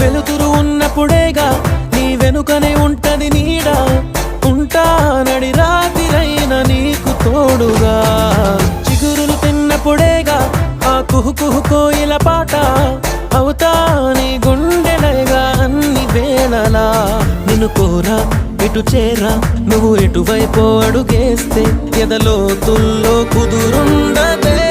వెలుతురు ఉన్నప్పుడేగా నీ వెనుకనే ఉంటది నీడ, ఉంటానడి రాతిరైన నీకు తోడుగా. చిగురులు తిన్నప్పుడేగా ఆ కుహు కుహు కోయిల పాట, అవుతా నీ గుండెలగా అన్ని వేళలా. నిన్ను కోరా ఇటు చేరా నువ్వు ఎటువైపు అడుగేస్తే ఎదలోతుల్లో కుదురుండదే.